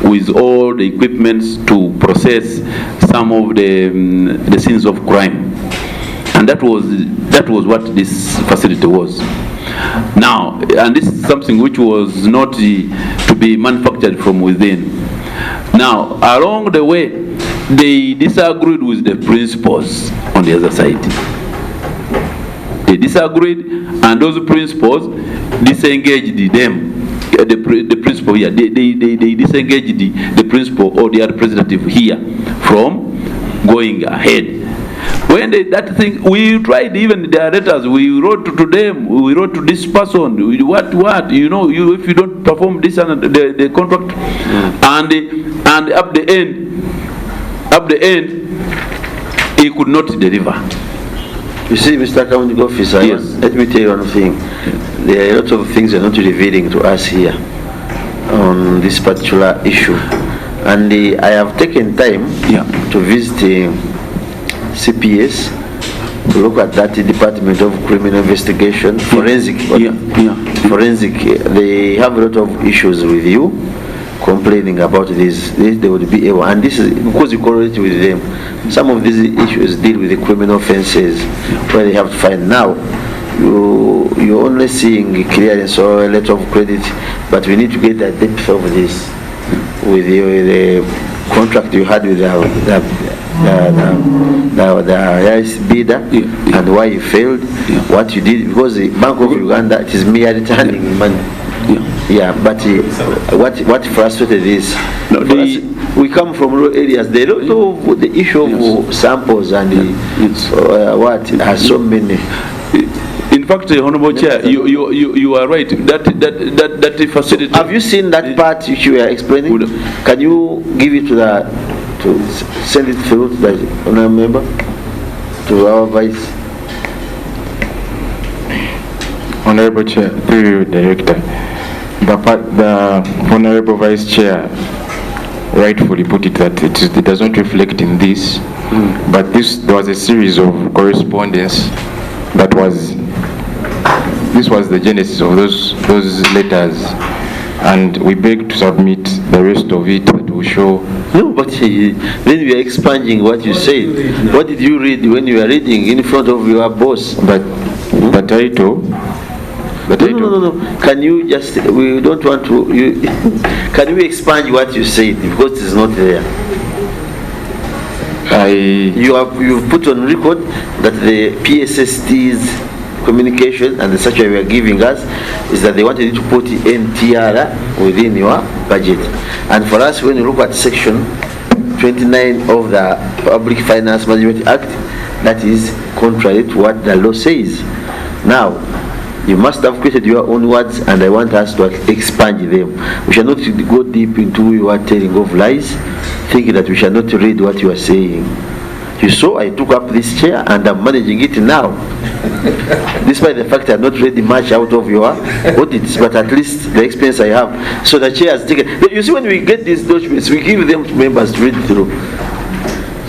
with all the equipments to process some of the scenes of crime, and that was what this facility was. Now, and this is something which was not to be manufactured from within. Now, along the way, they disagreed with the principals on the other side. They disagreed, and those principals disengaged them. The principal here, they disengaged the principal or the other representative here from going ahead. When that thing, we tried even their letters, we wrote to them, we wrote to this person, what, you know, if you don't perform this and the contract, and at the end, he could not deliver. You see, Mr. Accounting Officer, yes. Let me tell you one thing. There are a lot of things you're not revealing to us here on this particular issue. And I have taken time to visit CPS, to look at that Department of Criminal Investigation, forensic. Forensic. They have a lot of issues with you, complaining about this. They would be able, and this is because you correlate with them. Some of these issues deal with the criminal offences where they have to find now. You're only seeing clearance or a letter of credit, but we need to get the depth of this with the contract you had with the highest bidder, and why you failed, what you did, because the Bank of Uganda, it is mere returning money. But what frustrated is, we come from rural areas. They don't know the issue of samples and what has so many. In fact, Honorable Chair, you are right. That facility. Have you seen that part which you are explaining? Can you give it to send it through to the honorable member, to our vice? Honorable Chair, through you, Director, the Honorable Vice Chair rightfully put it that it does not reflect in this, but there was a series of correspondence that was. This was the genesis of those letters, and we beg to submit the rest of it that will show No, but then we are expunging what you said. What did you read when you were reading in front of your boss? But title. No. Can you just, we don't want to, can we expunge what you said because it's not there? You've put on record that the PSST's communication and the circular you are giving us is that they wanted you to put NTR within your budget. And for us, when you look at section 29 of the Public Finance Management Act, that is contrary to what the law says. Now, you must have created your own words, and I want us to expand them. We shall not go deep into your telling of lies, thinking that we shall not read what you are saying. You saw I took up this chair and I'm managing it now. Despite the fact I have not read much out of your audits, but at least the experience I have. So the chair has taken. You see, when we get these documents, we give them to members to read through.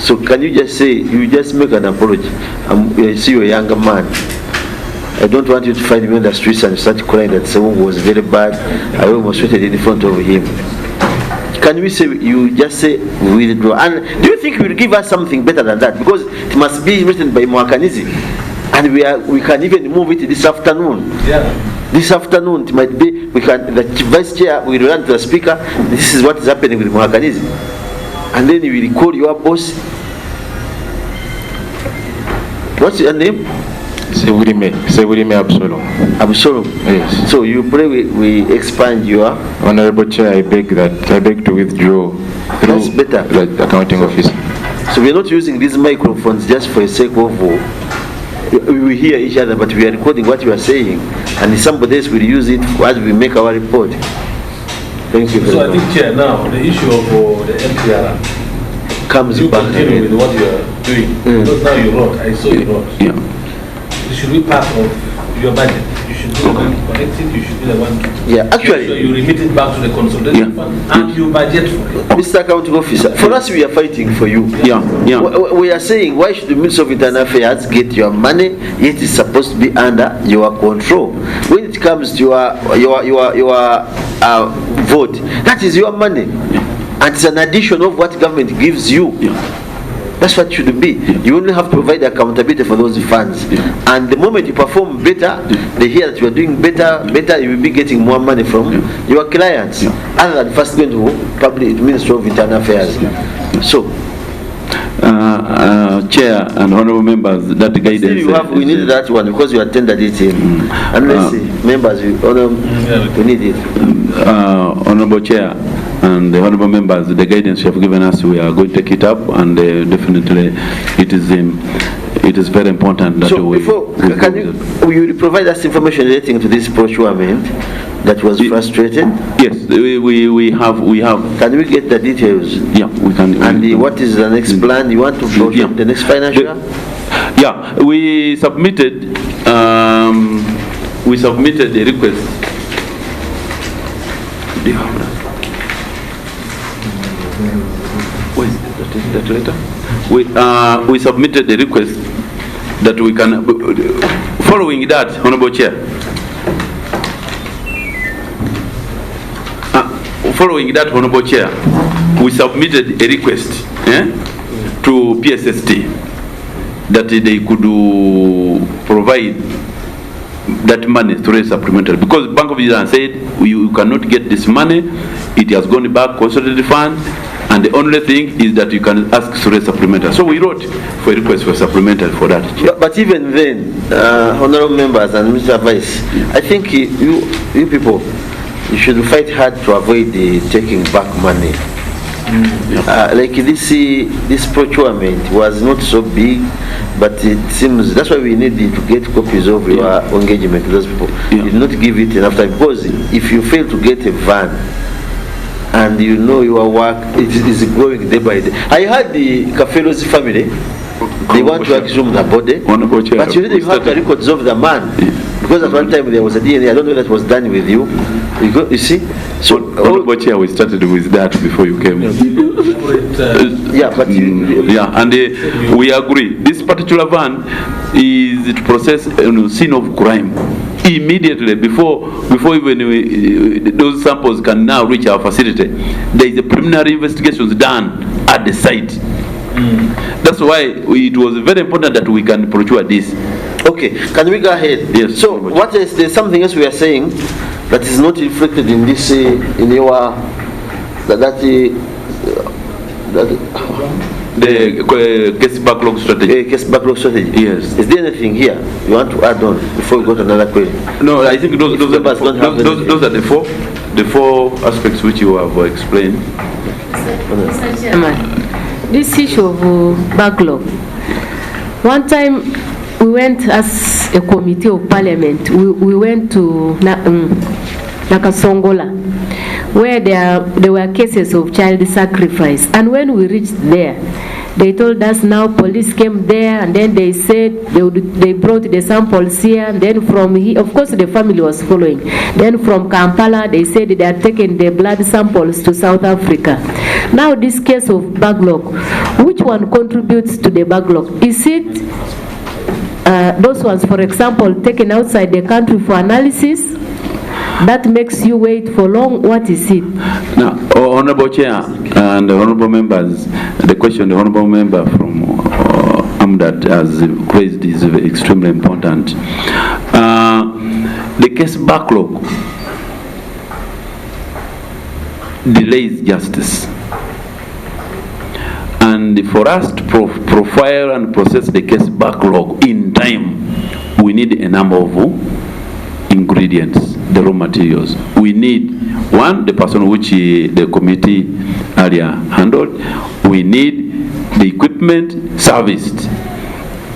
So can you just say, you just make an apology? I see you're a younger man. I don't want you to find me on the streets and start crying that someone was very bad. I almost waited in front of him. Can we say, you just say withdraw? And do you think you will give us something better than that? Because it must be written by Mwakanizi. And we can even move it this afternoon. Yeah. This afternoon it might be, the vice chair will run to the speaker, this is what is happening with Mwakanizi. And then you will call your boss. What's your name? Seburime Absolom. Absolom. Yes. So you pray we expand your. Honorable Chair, I beg to withdraw through That's better. the accounting office. So we are not using these microphones just for the sake of we hear each other, but we are recording what you are saying, and somebody else will use it as we make our report. Thank you very much. So I think, Chair, now the issue of the MPR comes you back continue again. with what you are doing. Because now you wrote, I saw you wrote. Yeah. It should be part of your budget. You should be the one to collect it, you should be the one to Actually, so you remit it back to the consolidated fund and you budget for it. Mr. Accounting Officer, for us we are fighting for you. Yeah. We are saying, why should the Minister of Internal Affairs get your money, yet it's supposed to be under your control? When it comes to your vote, that is your money. And it's an addition of what government gives you. That's what it should be. You only have to provide accountability for those funds. And the moment you perform better, they hear that you are doing better, you will be getting more money from your clients. Other than first going to public Ministry of Internal Affairs. So, Chair and honorable members, that guidance. We need that one because you attended it in. And let's see, members, we need it. Honorable Chair and the honorable members, the guidance you have given us, we are going to take it up, and definitely it is very important that will you provide us information relating to this procurement that was frustrated? Yes, we have. Can we get the details? Yeah, we can. And what is the next plan? You want to go to the next financial? We submitted a request. Where is that letter? We submitted a request that we can, following that, Honorable Chair. Following that, Honorable Chair, we submitted a request to PSST that they could provide that money through a supplementary, because Bank of Ireland said you cannot get this money, it has gone back consolidated fund, and the only thing is that you can ask through a supplementary. So we wrote for a request for supplementary for that. But even then, honorable members and Mr. Vice, I think you people, you should fight hard to avoid the taking back money. Like this procurement was not so big, but it seems that's why we need to get copies of your engagement with those people. You did not give it enough time, because if you fail to get a van and you know your work, it is growing day by day. I heard the Kafelo's family, they want to exhume the body, but you have the records of the man. Because at one time there was a DNA, I don't know if that was done with you. You see? So, Honorable Chair, we started with that before you came. And we agree. This particular van is to process a scene of crime. immediately before even those samples can now reach our facility. There is a preliminary investigations done at the site. That's why it was very important that we can procure this. Okay, can we go ahead? Yes. So what is there's something else we are saying that is not reflected in this in your the case backlog strategy. Case backlog strategy. Yes. Is there anything here you want to add on before we go to another query? No, I think those are the four aspects which you have explained. Mr. Chairman, this issue of backlog. One time we went as a committee of parliament, we went to Nakasongola, where there were cases of child sacrifice. And when we reached there, they told us now police came there, and then they said they brought the samples here, and then from here, of course the family was following. Then from Kampala, they said they had taken the blood samples to South Africa. Now this case of backlog, which one contributes to the backlog? Is it those ones, for example, taken outside the country for analysis? That makes you wait for long. What is it? Now, Honorable Chair and Honorable Members, the question the Honorable Member from AMDAT has raised is extremely important. The case backlog delays justice. And for us to profile and process the case backlog in time, we need a number of ingredients, the raw materials. We need, one, the person which the committee earlier handled. We need the equipment serviced.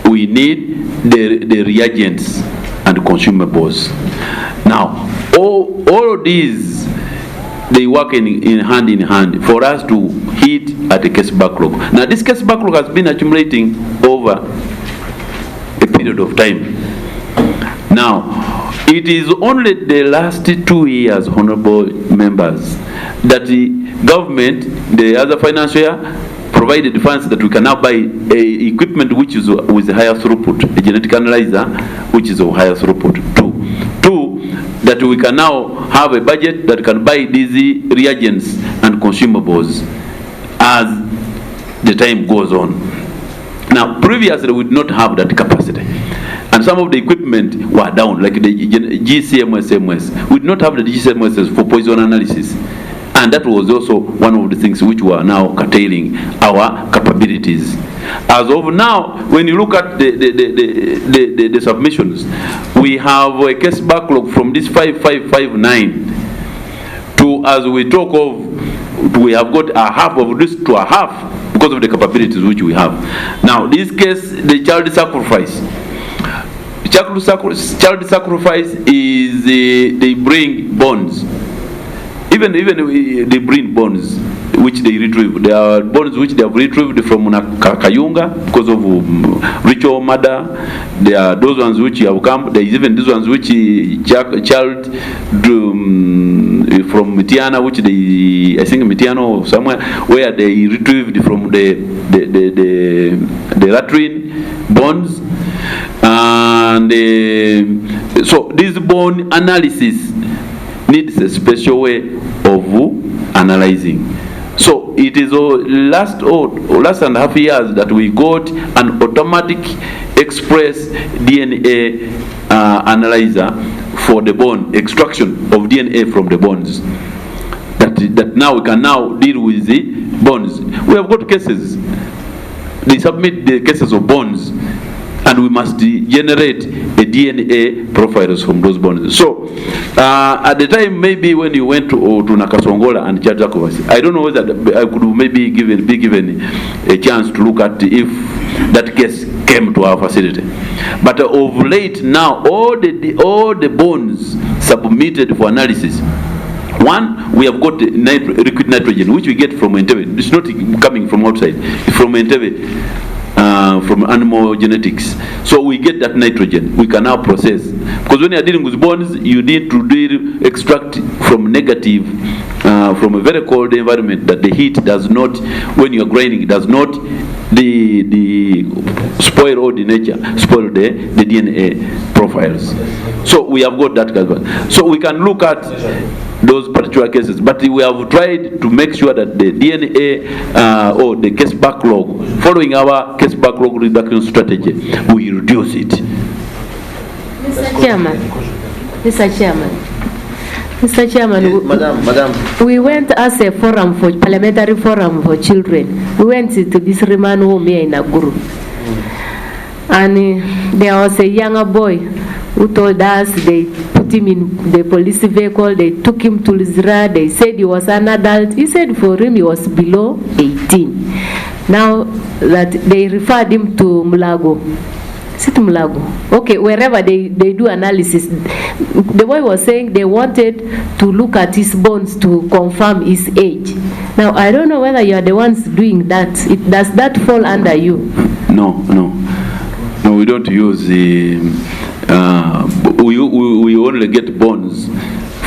We need the reagents and consumables. Now, all of these, they work in hand for us to hit at the case backlog. Now, this case backlog has been accumulating over a period of time. Now, it is only the last 2 years, honorable members, that the government, the other financial year, provided funds that we can now buy equipment which is with higher throughput, a genetic analyzer which is of higher throughput. Two, that we can now have a budget that can buy these reagents and consumables as the time goes on. Now, previously we did not have that capacity, and some of the equipment were down, like the GCMS. We did not have the GCMS for poison analysis, and that was also one of the things which were now curtailing our capabilities. As of now, when you look at the submissions, we have a case backlog from this 5559 to, as we talk of, we have got a half of this to a half because of the capabilities which we have. Now, this case, the child sacrifice. Child sacrifice is they bring bones. Even they bring bones which they retrieve. There are bones which they have retrieved from Kayunga because of ritual murder. There are those ones which have come. There is even these ones which child from Mitiana, which they, I think Mitiano or somewhere, where they retrieved from the latrine bones. And so this bone analysis needs a special way of analyzing. So it is last and a half years that we got an automatic express DNA analyzer for the bone, extraction of DNA from the bones. That now we can now deal with the bones. We have got cases. They submit the cases of bones, and we must generate a DNA profiles from those bones. So, at the time, maybe when you went to Nakasongola and Chajakovasi, I don't know whether I could maybe be given a chance to look at if that case came to our facility. But of late now, all the bones submitted for analysis. One, we have got liquid nitrogen, which we get from Entebbe. It's not coming from outside. It's from Entebbe. From animal genetics. So we get that nitrogen, we can now process. Because when you are dealing with bones, you need to extract from negative from a very cold environment, that the heat does not, when you are grinding, it does not the spoil or the nature, spoil the DNA profiles. So we have got that covered. So we can look at those particular cases, but we have tried to make sure that the DNA or the case backlog, following our case backlog reduction strategy, we reduce it. Mr. Chairman. Mr. Chairman, Madam. We went as a forum for parliamentary forum for children. We went to this remand home here in Aguru. And there was a younger boy who told us they put him in the police vehicle, they took him to Lizra, they said he was an adult. He said for him he was below 18. Now that they referred him to Mulago. Mulago. Okay, wherever they do analysis. The boy was saying they wanted to look at his bones to confirm his age. Now, I don't know whether you are the ones doing that. Does that fall under you? No, we don't use the, we only get bones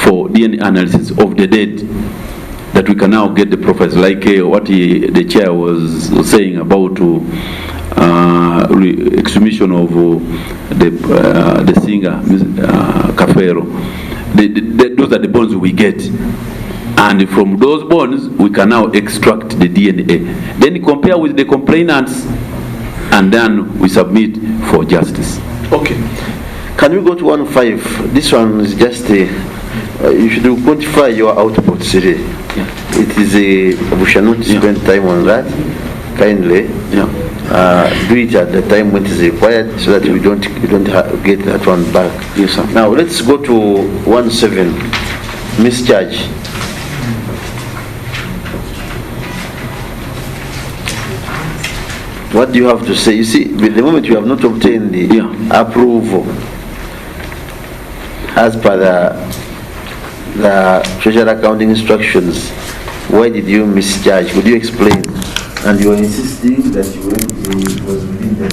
for DNA analysis of the dead, that we can now get the profiles, like what the chair was saying about exhumation of the singer Cafero. Those are the bones we get, and from those bones we can now extract the DNA, then compare with the complainants, and then we submit for justice. Okay, can we go to 1.5? This one is just a you should quantify your outputs today. Yeah. It is a, we shall not spend time on that, kindly. Yeah. Do it at the time when it is required, so that we don't get that one back. Yes, sir. Now let's go to 1.7, mischarge. What do you have to say? You see, the moment you have not obtained the approval as per the treasury accounting instructions, why did you mischarge? Would you explain? And you are insisting that you went, was within the